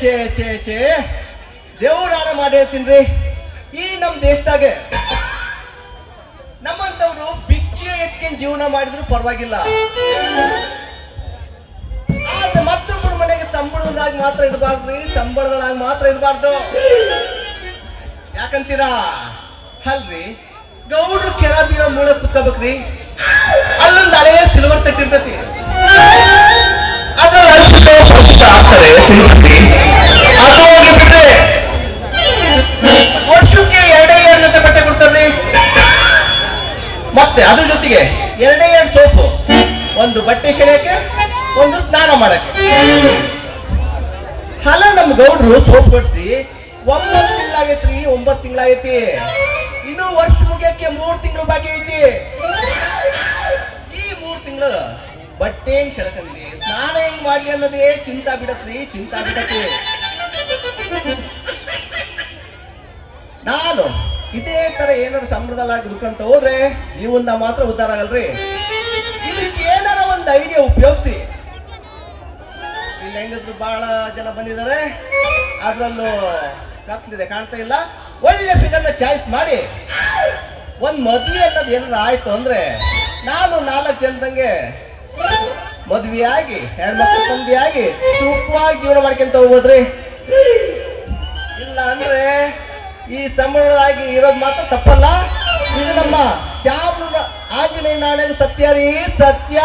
ಛೇ ಛೇ ಛೇ ದೇವ್ರಾಣ ಮಾಡಿ ಹೇಳ್ತೀನಿ. ಈ ನಮ್ ದೇಶದಾಗೆ ನಮ್ಮಂತವ್ರು ಭಿಕ್ಷೆ ಎತ್ಕೊಂಡು ಜೀವನ ಮಾಡಿದ್ರು ಪರವಾಗಿಲ್ಲ, ಆದ್ರೆ ಮತ್ತೊಬ್ಬರ ಮನೆಗೆ ಸಂಬಳದಾಗ ಮಾತ್ರ ಇರಬಾರ್ದ್ರಿ, ಸಂಬಳದಾಗ ಮಾತ್ರ ಇರಬಾರ್ದು. ಯಾಕಂತೀರಾ? ಅಲ್ರಿ, ಗೌಡ್ರು ಕೆರ ಬೀಳೋ ಮೂಳೆ ಕುತ್ಕೋಬೇಕ್ರಿ, ಅಲ್ಲೊಂದು ಹಳೆ ಸಿಲ್ವರ್ ತಟ್ಟಿರ್ತತಿ, ವರ್ಷಕ್ಕೆ 2 ಜೊತೆ ಬಟ್ಟೆ ಕೊಡ್ತಾರ್ರಿ. ಮತ್ತೆ ಅದ್ರ ಜೊತೆಗೆ 2 ಸೋಪು, ಒಂದು ಬಟ್ಟೆ ಸೆಳೆಯಕ್ಕೆ, ಒಂದು ಸ್ನಾನ ಮಾಡಕ್ಕೆ. ಅಲ್ಲ ನಮ್ ಗೌಡ್ರು ಸೋಪ್ ಕೊಡ್ಸಿ 9 ತಿಂಗಳಾಗೈತ್ರಿ, 9 ತಿಂಗಳಾಗೈತಿ. ಇನ್ನು ವರ್ಷ ಮುಗಿಯಕ್ಕೆ 3 ತಿಂಗಳು ಬಾಕಿ ಐತಿ. ಈ 3 ತಿಂಗಳು ಬಟ್ಟೆ ಹೆಂಗ್ ಸೆಳಕಂದ್ರಿ, ಸ್ನಾನ ಹೆಂಗ್ ಮಾಡ್ಲಿ ಅನ್ನೋದೇ ಚಿಂತಾ ಬಿಡತ್ರಿ, ಚಿಂತಾ ಬಿಡತ್ರಿ. ನಾನು ಇದೇ ತರ ಏನಾದ್ರು ಸಂಬಳದಲ್ಲಿ ದುಡ್ಕಂತ ಹೋದ್ರೆ ಜೀವನ ಮಾತ್ರ ಉದ್ಧಾರ ಆಗಲ್ರಿ. ಇದಕ್ಕೆ ಏನಾರ ಒಂದು ಐಡಿಯಾ ಉಪಯೋಗಿಸಿ. ಇಲ್ಲಿ ಹೆಂಗದ್ರು ಬಹಳ ಜನ ಬಂದಿದ್ದಾರೆ, ಅದ್ರಲ್ಲೂ ಕತ್ಲಿದೆ ಕಾಣ್ತಾ ಇಲ್ಲ. ಒಳ್ಳೆ ಫಿಗರ್ನ ಚಾಯ್ಸ್ ಮಾಡಿ ಒಂದ್ ಮದ್ವೆ ಅನ್ನೋದು ಏನಾರ ಆಯ್ತು ಅಂದ್ರೆ ನಾನು 4 ಜನದಂಗೆ ಮದ್ವೆ ಆಗಿ ಹೆಣ್ಮಕ್ಳು ತಂದೆ ಆಗಿ ಸುಖವಾಗಿ ಜೀವನ ಮಾಡ್ಕೊಂತ ಹೋಗ್ಬೋದ್ರಿ. ಇಲ್ಲ ಅಂದ್ರೆ ಈ ಸಂಬಳವಾಗಿ ಇರೋದು ಮಾತ್ರ ತಪ್ಪಲ್ಲ. ಇದು ನಮ್ಮ ಶಾಮನ ಆಂಜನೇಯ ನಾಣ್ಯ ಸತ್ಯ ರೀ, ಸತ್ಯ.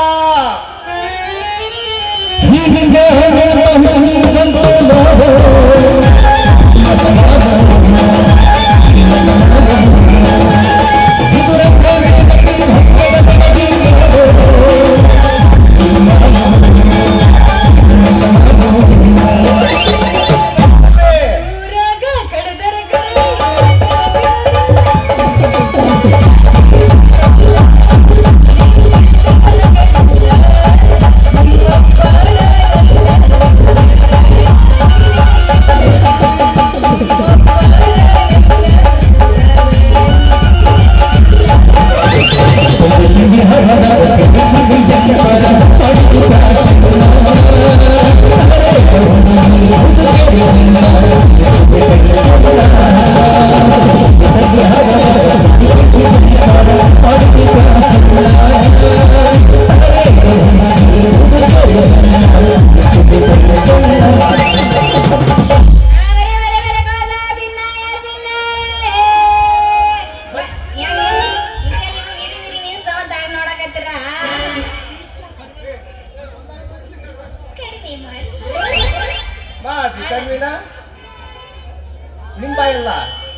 ನಿಂಬಾಯಿಲ್ಲ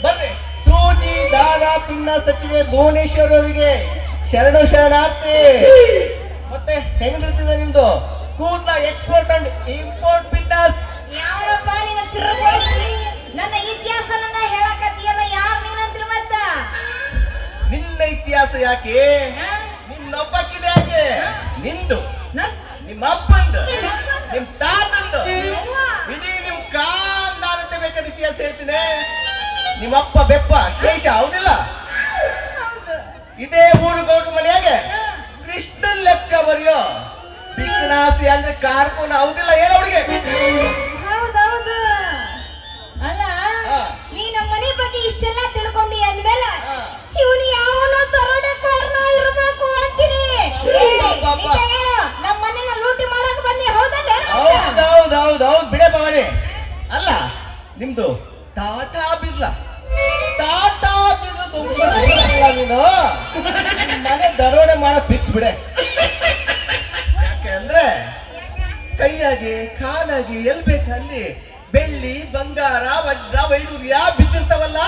ಬರ್ರಿ. ಸೂಜಿ ದಾರ ಪಿನ್ನ ಸಚಿವೆ ಭುವನೇಶ್ವರ್ ಅವರಿಗೆ ಶರಣು ಶರಣಾರ್ಥಿ. ಮತ್ತೆ ಹೆಂಗಿರ್ತದೆ ನಿಮ್ದು Kudala export and import business? ಯಾವರಪ್ಪ ನೀನು ನನ್ನ ಇತಿಹಾಸನ ಹೇಳಕತ್ತೀಯಲ್ಲ, ಯಾರು ನೀನಂತ್ರ ಮತ್ತ? ನಿನ್ನ ಇತಿಹಾಸ ಯಾಕೆ, ನಿನ್ನೊಬ್ಬಕ್ಕಿದೆ ಯಾಕೆ? ನಿಂದು, ನಿಮ್ಮ ಅಪ್ಪಂದು, ನಿಮ್ ತಾತಂದು, ಇಡೀ ನಿಮ್ ಕಾಂದಾನಂತ ಬೇಕಾದ ಇತಿಹಾಸ ಹೇಳ್ತೀನಿ. ನಿಮ್ಮಪ್ಪ ಬೆಪ್ಪ ಶೇಷ ಹೌದಿಲ್ಲ? ಇದೇ ಊರು ಗೌಡ್ರ ಮನೆಯಾಗೆ ಕೃಷ್ಣನ್ ಲೆಕ್ಕ ಬರೆಯೋ ಬಿಕ್ಕನಾಸಿ ಅಂದ್ರೆ ಕಾರ್ಕೂನ ಹೌದಿಲ್ಲ? ಹೇಳ ಹುಡುಗಿ. ಹೌದೌದು. ಅಲ್ಲ, ನೀ ನಮ್ಮ ಮನೆ ಬಗ್ಗೆ ಇಷ್ಟೆಲ್ಲ ತಿಳ್ಕೊಂಡಿ ಅಂದ್ಮೇಲೆ ಇವನು ಯಾವನೋ ದರೋಡೆಕೋರನ ಇರಬೇಕು ಅಂತೀನಿ. ನಮ್ಮ ಮನೆನ ಲೂಟಿ ಮಾಡಕ್ ಬಂದಿ ಹೌದಲ್ಲ? ಹೌದೌದೌದು ಬಿಡೆ ಭವಾನಿ. ಅಲ್ಲ ನಿಮ್ದು ಟಾಟಾ ಬಿರ್ಲಾ, ಟಾಟಾ ಬಿರ್ಲಾ ನೀನು ಮನೆ ದರೋಡೆ ಮಾಡೋ ಫಿಕ್ಸ್ ಬಿಡೆ. ಯಾಕೆ ಅಂದ್ರೆ ಕೈಯಾಗಿ ಕಾಲಾಗಿ ಎಲ್ ಬೇಕಲ್ಲಿ ಬೆಳ್ಳಿ ಬಂಗಾರ ವಜ್ರ ವೈಡೂರ್ಯ ಬಿದ್ದಿರ್ತಾವಲ್ಲ,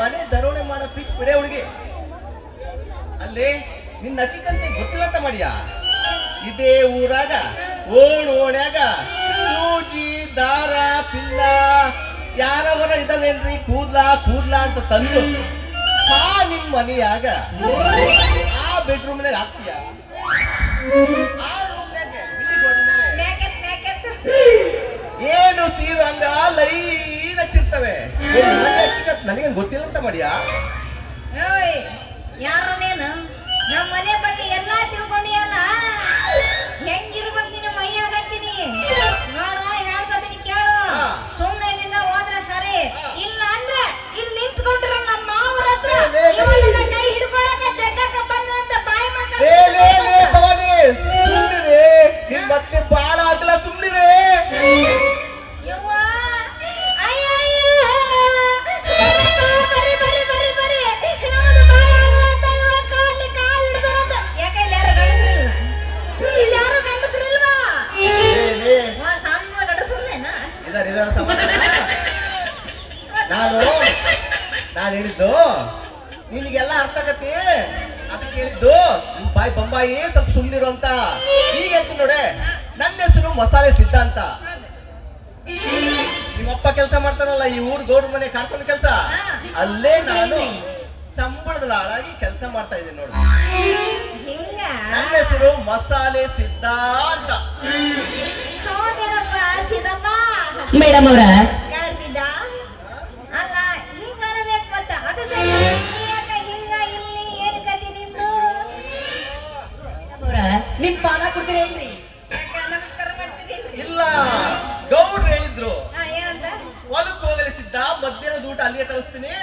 ಮನೆ ದರೋಡೆ ಮಾಡೋ ಫಿಕ್ಸ್ ಬಿಡೆ ಹುಡುಗಿ. ಅಲ್ಲಿ ನಿನ್ನ ಅತಿಕಂತೆ ಗೊತ್ತಿಲ್ಲಂತ ಮಾಡಿಯಾ? ಇದೇ ಊರಾಗ ಓಣ್ಯಾಗ ಸೂಜಿ ದಾರ ಪಿಲ್ಲ ಯಾರವರ ಇದಾವೇನ್ರಿ ಕೂದ್ಲಾ ಕೂದ್ಲಾ ಅಂತ ತಂದು ನಿಮ್ ಮನೆಯಾಗ ಆ ಬೆಡ್ರೂಮ್ನಾಗ ಹಾಕ್ತೀಯ, ಆ ರೂಮ್ನಾಗ ಏನು ಸೀರು ಹಂಗ ಲೈನ್ ಹಚ್ಚಿರ್ತವೆ. ನನಗೇನ್ ಗೊತ್ತಿಲ್ಲ ಅಂತ ಮಾಡಿಯಾ? ಯಾರನೇನು ನಮ್ಮ ಮನೆ ಬಗ್ಗೆ ಎಲ್ಲಾ ತಿಳ್ಕೊಂಡಿಯಲ್ಲ, ಹೆಂಗಿರ್ಬೇಕು ನೀನು ಮೈಯಾಗತ್ತೀನಿ ನೋಡ ಹೇಳ್ತೀನಿ ಕೇಳು. ಸಮಾಧಾನ. ನಾನು ಹೇಳಿದ್ದು ನಿನಗೆಲ್ಲ ಅರ್ಥ ಆಗತ್ತೆ, ಅದಕ್ಕೆ ಹೇಳಿದ್ದು ನಿನ್ ಬಾಯಿ ಬೊಂಬಾಯಿ ಸ್ವಲ್ಪ ಸುಮ್ಮನಿರು ಅಂತ. ಈಗ ಹೇಳ್ತೀನಿ ನೋಡೆ, ನನ್ನ ಹೆಸರು ಮಸಾಲೆ ಸಿದ್ಧ ಅಂತ. ನಿಮ್ಮಪ್ಪ ಕೆಲಸ ಮಾಡ್ತಾನಲ್ಲ ಈ ಊರ್ ಗೌಡ್ರ ಮನೆ ಕಾರ್ಕೊಂಡು ಕೆಲಸ, ಅಲ್ಲೇ ನಾನು ಸಂಬಳದ ಆಳಾಗಿ ಕೆಲಸ ಮಾಡ್ತಾ ಇದ್ದೀನಿ ನೋಡಿ. ನನ್ನ ಹೆಸರು ಮಸಾಲೆ ಸಿದ್ಧ ಅಂತ. ಮೇಡಮ್ ಅವರ ಅಲ್ಲ ಹಿಂಗ ಅನ್ಬೇಕು ಮತ್ತ ಅದು ಹಿಂಗ ಇಲ್ಲಿ ಏನ್ ಕತಿ ನಿಂದು ನಿಮ್ ಪಾನ ಕೊಡ್ತೀರೇನ್ರಿ? ನಮಸ್ಕಾರ ಮಾಡ್ತೀರಿ? ಇಲ್ಲ, ಗೌಡ್ರು ಹೇಳಿದ್ರು ಏನಂತ? ಹೊಲಕ್ ಹೋಗಲಿ ಸಿದ್ಧ, ಮಧ್ಯಾಹ್ನದ ಊಟ ಅಲ್ಲಿಯೇ ಕಳಿಸ್ತೀನಿ,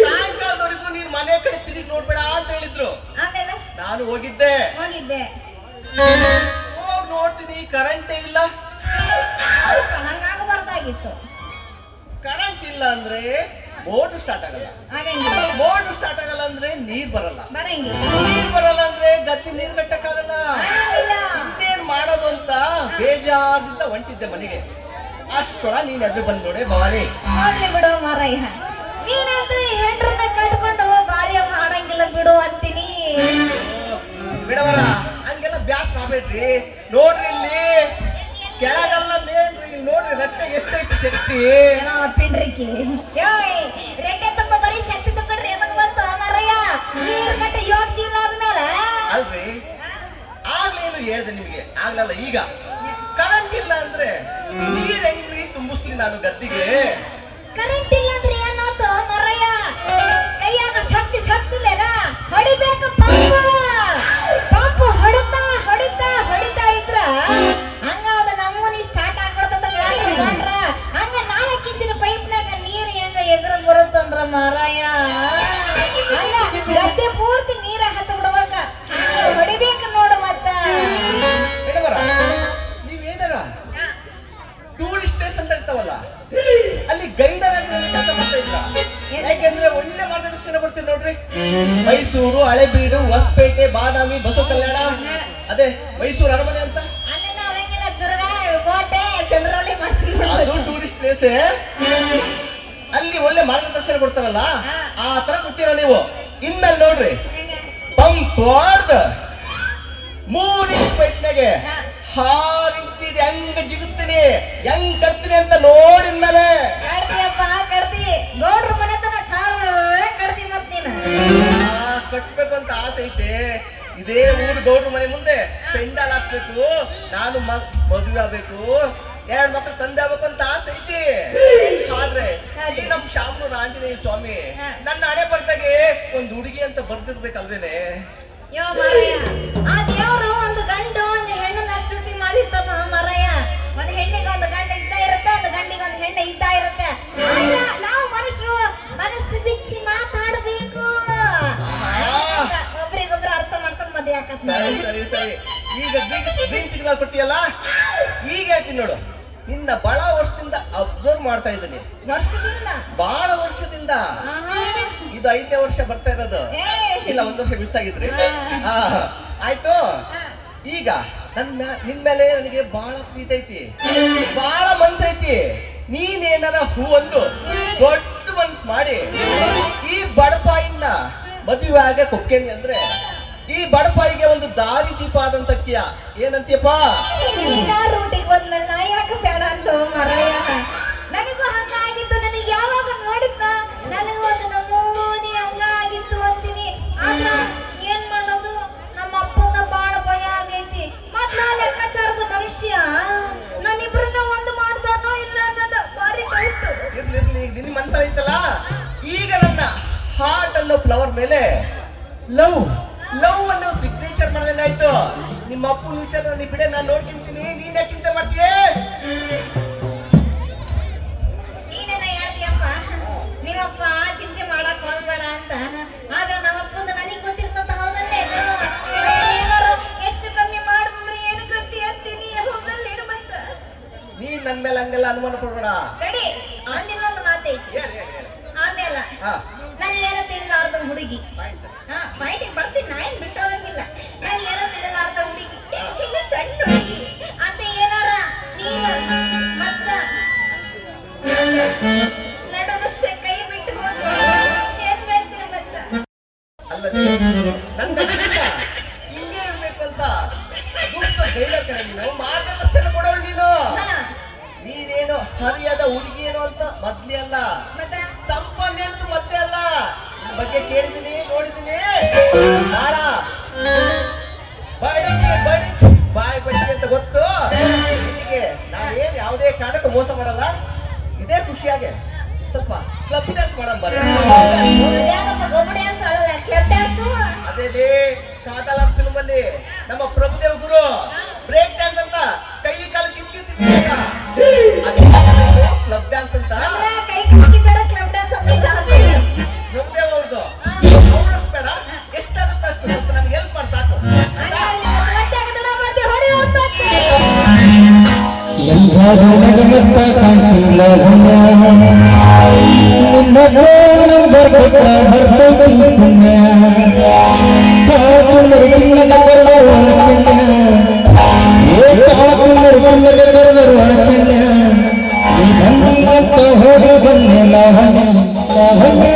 ಸಾಯಂಕಾಲದವರೆಗೂ ನೀನ್ ಮನೆ ಕಡೆ ತಿರುಗಿ ನೋಡ್ಬೇಡ ಅಂತ ಹೇಳಿದ್ರು. ಆಮೇಲೆ ನಾನು ಹೋಗಿದ್ದೆ ಹೋಗ್ ನೋಡ್ತೀನಿ, ಕರೆಂಟೇ ಇಲ್ಲ. ಹಂಗಾಗಬಾರ್ದಾಗಿತ್ತು. ಕರೆಂಟ್ ಇಲ್ಲ ಅಂದ್ರೆ ಮೋಟರ್ ಸ್ಟಾರ್ಟ್ ಆಗಲ್ಲ, ಆಗಂಗಿಲ್ಲ. ಮೋಟರ್ ಸ್ಟಾರ್ಟ್ ಆಗಲ್ಲ ಅಂದ್ರೆ ನೀರ್ ಬರಲ್ಲ, ಬರಂಗಿಲ್ಲ. ನೀರ್ ಬರಲ್ಲ ಅಂದ್ರೆ ಗದ್ದೆ ನೀರ್ ಕಟ್ಟಕ್ಕಾಗಲ್ಲ. ಇನ್ನೇನ್ ಮಾಡೋದು ಅಂತ ಬೇಜಾರದಿಂದ ಹೊಂಟಿದ್ದೆ ಮನೆಗೆ. ಅಷ್ಟೊಳ ನೀನ್ ಎದುರು ಬಂದ್ ನೋಡಿ ಭವಾನಿ. ಹೋಗ್ಲಿ ಬಿಡು ಮಾರಯ್ಯ, ನೀನಂತೂ ಹೆಂಡ್ರನ್ನ ಕಟ್ಕೊಂಡು ಬಾರಿ ಮಾಡಂಗಿಲ್ಲ ಬಿಡು ಅಂತೀನಿ. ಬಿಡವರ ಹಂಗೆಲ್ಲ ಬ್ಯಾಕ್ ಆಗ್ಬೇಡ್ರಿ. ನೋಡ್ರಿ ಇಲ್ಲಿ ಕೆಳಗೆಲ್ಲ ಮೇಲ್ರಿ, ಇಲ್ಲಿ ನೋಡ್ರಿ ರಕ್ತ ಎಷ್ಟೈತಿ ಶಕ್ತಿ. ಏನೋ ಪಿಂಡ್ರಿಕಿ ರೆಡ್ಡೆ ತುಂಬ ಬರೀ ಶಕ್ತಿ ತಗೊಂಡ್ರಿ ಎದಕ್ ಬಂತು ಮಾರಯ್ಯ? ನೀರ್ ಕಟ್ಟ ಯೋಗ್ತಿಲ್ಲ ಆದ್ಮೇಲೆ ಅಲ್ರಿ, ಆಗ್ಲೇನು ಹೇಳ್ದೆ ನಿಮ್ಗೆ, ಆಗ್ಲಲ್ಲ. ಈಗ ಕರೆಂಟ್ ಇಲ್ಲ ಅಂದ್ರೆ ನೀರ್ ಹೆಂಗ್ರಿ ತುಂಬಿಸ್ಲಿ ನಾನು ಗದ್ದಿಗೆ? ಕರೆಂಟ್ ಇಲ್ಲ ಅಂದ್ರೆ ಏನಾಯ್ತು ಮಾರಯ್ಯ? ಕೈಯಾಗ ಶಕ್ತಿ ಶಕ್ತಿಲೇನ ಹೊಡಿಬೇಕು. ಪಂಪ್ ಹೊಡಿತಾ ಇದ್ರ ಹಂಗ ಅದ ನಮ್ಮನಿ ಸ್ಟಾರ್ಟ್ ಆಗ್ಬಿಡ್ತದ. ಹಂಗ 4 ಇಂಚಿನ ಪೈಪ್ನಾಗ ನೀರ್ ಹೆಂಗ ಎದುರು ಬರುತ್ತಂದ್ರ ಮಾರಯ್ಯ, ಹಂಗ ಗದ್ದೆ ಪೂರ್ತಿ ನೀರ ಹತ್ತ ಬಿಡ್ಬೇಕ. ಹೊಡಿಬೇಕು ನೋಡು. ಮತ್ತ ನೀವೇನಾರ ಟೂರಿಸ್ಟ್ ಪ್ಲೇಸ್ ಅಂತ ಇರ್ತಾವಲ್ಲ, ಅಲ್ಲಿ ಗೈಡರ್ ಆಗಿ ಕೆಲಸ ಮಾಡ್ತಾ ಇದ್ರ? ಯಾಕೆಂದ್ರೆ ಒಳ್ಳೆ ಮಾರ್ಗದರ್ಶನ ಕೊಡ್ತೀರಿ ನೋಡ್ರಿ. ಮೈಸೂರು, ಹಳೆಬೀಡು, ಹೊಸಪೇಟೆ, ಬಾದಾಮಿ, ಬಸವ ಕಲ್ಯಾಣ, ಅದೇ ಮೈಸೂರು ಅರಮನೆ ಅಂತ ಕೋಟೆ ಚಂದ್ರವಳ್ಳಿ ಮಾಡ್ತೀನಿ. ಅದು ಟೂರಿಸ್ಟ್ ಪ್ಲೇಸ್. ಅಲ್ಲಿ ಒಳ್ಳೆ ಮಾರ್ಗದರ್ಶನ ಕೊಡ್ತಾರಲ್ಲ, ಆ ತರ ಕೊಡ್ತೀರ ನೀವು. ಇನ್ಮೇಲೆ ನೋಡ್ರಿ, ಪಂಪ್ ಹೊಡ್ದ 3 ಇಂಚ್ ಪೈಪ್ನಾಗೆ 6 ಇಂಚ್ ಹೆಂಗ್ ಜಿಗಿಸ್ತೀನಿ, ಹೆಂಗ್ ಕಟ್ತೀನಿ ಅಂತ ನೋಡಿದ್ಮೇಲೆ ಕಡ್ತಿಯಪ್ಪ ಕಡ್ತಿ. ನೋಡ್ರು ಮನೆ ತನ ಕಡ್ತಿ ಮತ್ ನೀನು ಕಟ್ಬೇಕು ಅಂತ ಆಸೆ ಐತೆ. ಇದೇ ಊರು ಗೌಡ್ರ ಮನೆ ಮುಂದೆ ಪೆಂಡಾಲ್ ಹಾಕ್ಬೇಕು, ನಾನು ಮದುವೆ ಆಗ್ಬೇಕು, 2 ಮಕ್ಕಳು ತಂದೆ ಆಗ್ಬೇಕು ಅಂತ ಆಸೆ ಐತಿ. ಆದ್ರೆ ಈ ನಮ್ ಶಾಮನೂರು ಆಂಜನೇಯ ಸ್ವಾಮಿ ನನ್ನ ಹಣೆ ಬರ್ದಾಗೆ ಒಂದ್ ಹುಡುಗಿ ಅಂತ ಬರ್ದಿರ್ಬೇಕಲ್ವೇನೆ? ಯೋ ಮಾರಯ್ಯ, ಆ ದೇವ್ರು ಒಂದು ಗಂಡು ಒಂದು ಹೆಣ್ಣನ್ನ ಸೃಷ್ಟಿ ಮಾಡಿರ್ತಾನ ಮಾರಯ್ಯ. ಒಂದ್ ಹೆಣ್ಣಿಗೆ ಒಂದು ಗಂಡ ಇದ್ದ ಇರುತ್ತೆ, ಒಂದು ಗಂಡಿಗೆ ಒಂದು ಹೆಣ್ಣು ಇದ್ದ ಇರುತ್ತೆ. ನಾವು ಮನುಷ್ಯರು ಮನಸ್ಸು ಬಿಚ್ಚಿ ಮಾತಾಡ್ಬೇಕು, ಒಬ್ರಿಗೊಬ್ರು ಅರ್ಥ ಮಾಡ್ಕೊಂಡು ಮದುವೆ ಸರಿ ಸರಿ. ಈಗ ಗ್ರೀನ್ ಸಿಗ್ನಲ್ ಕೊಟ್ಟಿಯಲ್ಲ, ಈಗ ಹೇಳ್ತೀನಿ ನೋಡು. ನಿನ್ನ ಬಹಳ ವರ್ಷದಿಂದ ಅಬ್ಸರ್ವ್ ಮಾಡ್ತಾ ಇದ್ದೀನಿ. ಬಹಳ ವರ್ಷದಿಂದ. ಇದು 5ನೇ ವರ್ಷ ಬರ್ತಾ ಇರೋದು. ಇಲ್ಲ, 1 ವರ್ಷ ಮಿಸ್ ಆಗಿದ್ರಿ. ಆಯ್ತು. ಈಗ ನಿನ್ ಮೇಲೆ ನನಗೆ ಬಹಳ ಪ್ರೀತಿ ಐತಿ, ಬಹಳ ಮನ್ಸೈತಿ. ನೀನೇನಾರ ಹೂ ಒಂದು ದೊಡ್ಡ ಮನ್ಸ್ ಮಾಡಿ ಈ ಬಡಪಾಯಿನ ಮದುವೆ ಆಗ ಕೊಕ್ಕೇನಿ ಅಂದ್ರೆ ಈ ಬಡಪಾಯಿಗೆ ಒಂದು ದಾರಿ ದೀಪ ಆದಂತಕ್ಕಿಯ ಏನಂತೀಯಪ್ಪ? ರೂಟಿಗೆ ಬಂದ್ಮೇಲೆ ನಾ ಯಾಕೆ ಬೇಡ ಅಂದ್ಲು ಮಾರಯ್ಯ? ನನಗೂ ಹಂಗ ಆಗಿತ್ತು. ನನಗೆ ಯಾವಾಗ ನೋಡಿದ್ನ ನನಗೂ ಒಂದು ನಮೂನಿ ಹಂಗ ಆಗಿತ್ತು ಅಂತೀನಿ. ಆದ್ರ ಏನ್ ಮಾಡೋದು, ನಮ್ಮ ಅಪ್ಪಂಗ ಬಾಳ ಭಯ ಆಗೈತಿ. ಮತ್ ನಾ ಲೆಕ್ಕಾಚಾರದ ಮನುಷ್ಯ, ನಾನಿಬ್ರನ್ನ ಒಂದು ಮಾಡ್ತಾನೋ ಇಲ್ಲ ಅನ್ನೋದು ಬಾರಿ ಡೌಟ್. ಇರ್ಲಿ, ನಿನ್ನ ಮನ್ಸ ಐತಲ್ಲ. ಈಗ ನನ್ನ ಹಾರ್ಟ್ ಅನ್ನೋ ಫ್ಲವರ್ ಮೇಲೆ ಲವ್ ಅನ್ನೋ ಸಿಗ್ನೇಚರ್ ಮಾಡ್ದಂಗಾಯ್ತು. ನಿಮ್ಮ ಅಪ್ಪನ ವಿಚಾರ ನೀ ಬಿಡೆ, ನಾನು ನೋಡ್ಕೊಂತೀನಿ. ನೀನೇ ಚಿಂತೆ ಮಾಡ್ತೀಯ? ನೀನೇನ ಹೇಳ್ತೀಯಪ್ಪ, ನಿಮ್ಮಪ್ಪ ಚಿಂತೆ ಮಾಡಕ್ ಹೋಗ್ಬೇಡ ಅಂತ. ಆದ್ರೆ ನಮ್ಮಪ್ಪಂದ ನನಗೆ ಗೊತ್ತಿರ್ತದ. ಹೌದಲ್ಲೇ? ಏನಾರು ಹೆಚ್ಚು ಕಮ್ಮಿ ಮಾಡಿದ್ರೆ ಏನು ಗತಿ ಅಂತೀನಿ. ಹೌದಲ್ಲಿ ಇರ್ಬಂತ ನೀನ್ ನನ್ ಮೇಲೆ ಹಂಗೆಲ್ಲ ಅನುಮಾನ ಪಡ್ಬೇಡ. ತಡಿ, ಅಂದಿನೊಂದು ಮಾತೈತಿ. ಆಮೇಲೆ ನಾನು ಏನೋ ತಿಳಿಲಾರ್ದ ಹುಡುಗಿ. ಪಾಯಿಂಟಿಗೆ ಬರ್ತೀನಿ, ನಾ ಏನ್ ಬಿಟ್ಟು ಹೋಗಂಗಿಲ್ಲ. ನಾನು ಏನೋ ತಿಳಿಲಾರ್ದ ಹುಡುಗಿ, ಇನ್ನು ಸಣ್ಣ ಹುಡುಗಿ ಅಂತ ಏನಾರ ನೀನು ಮತ್ತ ನಾವು ಮಾರ್ಗದರ್ಶನ ಕೊಡೋಣ ನೀನು. ಹಾ. ನೀನೇನು ಹರಿಯದ ಹುಡುಗಿ ಏನು ಅಂತ ಮೊದ್ಲೇ ಅಲ್ಲ, ಮತ್ತೆ ಸಂಪನ್ನೆ ಅಂತ ಮತ್ತೆ ಅಲ್ಲ. ನಿನ್ ಬಗ್ಗೆ ಕೇಳಿದ್ದೀನಿ, ನೋಡಿದ್ದೀನಿ. ನಾಳ ಬಡಿಕೆ ಬಡಿಕೆ ಬಾಯಿ ಬಡಿಕೆ ಅಂತ ಗೊತ್ತು ನಿನಗೆ. ನಾವೇನ್ ಯಾವುದೇ ಕಾರಣಕ್ಕೂ ಮೋಸ ಮಾಡಲ್ಲ. ಇದೇ ಖುಷಿಯಾಗೆ ಸ್ವಲ್ಪ ಕ್ಲಬ್ ಡ್ಯಾನ್ಸ್ ಮಾಡೋಣ ಬರ್ರಿ. ಅದ್ಯಾಕಪ್ಪ ಗೊಬ್ಬರ ಡ್ಯಾನ್ಸ್ ಅಲ್ಲ, ಕ್ಲಬ್ ಡ್ಯಾನ್ಸು. ಅದೇ ಶಾಟಲ ಫಿಲ್ಮ್ ಅಲ್ಲಿ ನಮ್ಮ ಪ್ರಭುದೇವ್ ಗುರು ಬ್ರೇಕ್ ಡ್ಯಾನ್ಸ್ ಅಂತ ಕೈ ಕಾಲು ಕಿತ್ಕಿತ್ತಿದ್ದ ಕ್ಲಬ್ ಡ್ಯಾನ್ಸ್ ಅಂತ ಅಂದ್ರೆ ಕೈ ಕಿತ್ಕಿದ್ದಾರ ಕ್ಲಬ್ ಡ್ಯಾನ್ಸ್ ಅಂತ ಜಾಸ್ತಿ. ಪ್ರಭುದೇವ್ ಅವ್ರದ್ದು ಅವ್ರಷ್ಟು ಬೇಡ, ಎಷ್ಟಾಗುತ್ತೆ ಅಷ್ಟು ಸ್ವಲ್ಪ ನನಗೆ ಹೆಲ್ಪ್ ಮಾಡಿ ಸಾಕು. ಮಸ್ತ ಕಾಣ್ತಿಲ್ಲ ಪುಣ್ಯ ನಂಬರ್ ಕೊಟ್ಟ ಬರ್ತೈತಿ ಪುಣ್ಯ ಚಾಚುಂಬರಿ ಕಿನ್ನದ ಬರುವ ಚೆನ್ನ ಚಾಚುಂಬರಿ ಕಿನ್ನದ ಬರುವ ಚೆನ್ನ ಈ ಬಂಡಿ ಅಂತ ಹೊಡಿ ಬಂದೆ ಲಾವಣ್ಯ ಲಾವಣ್ಯ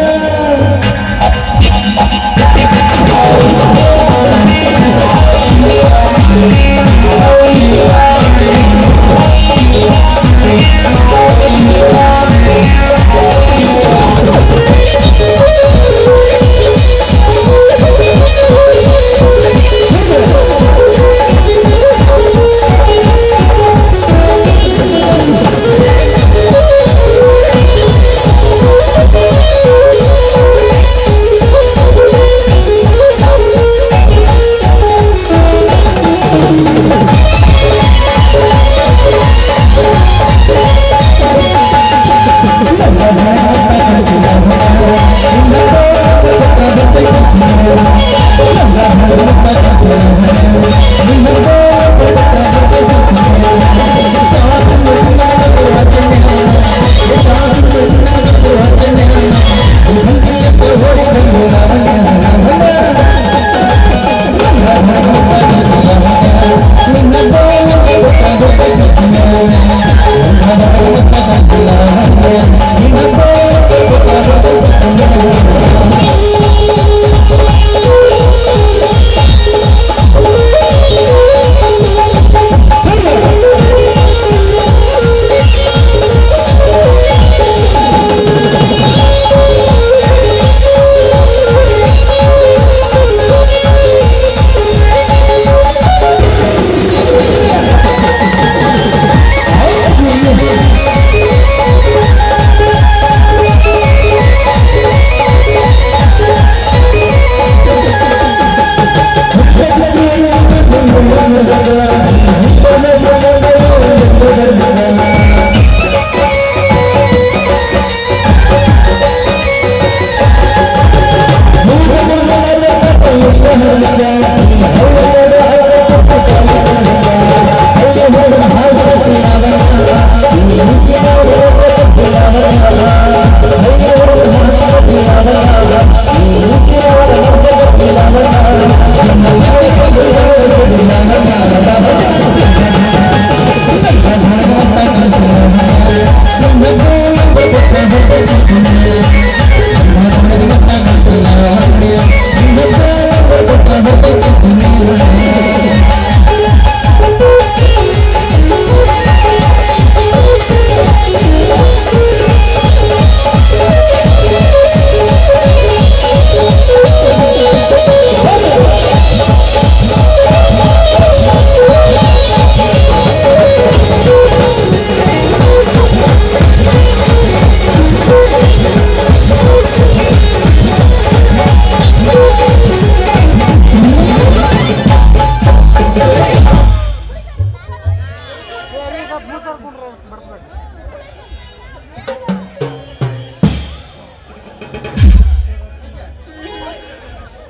ಕರ್ಕೊಂಡ್ರೆ ಬರ್ತದೆ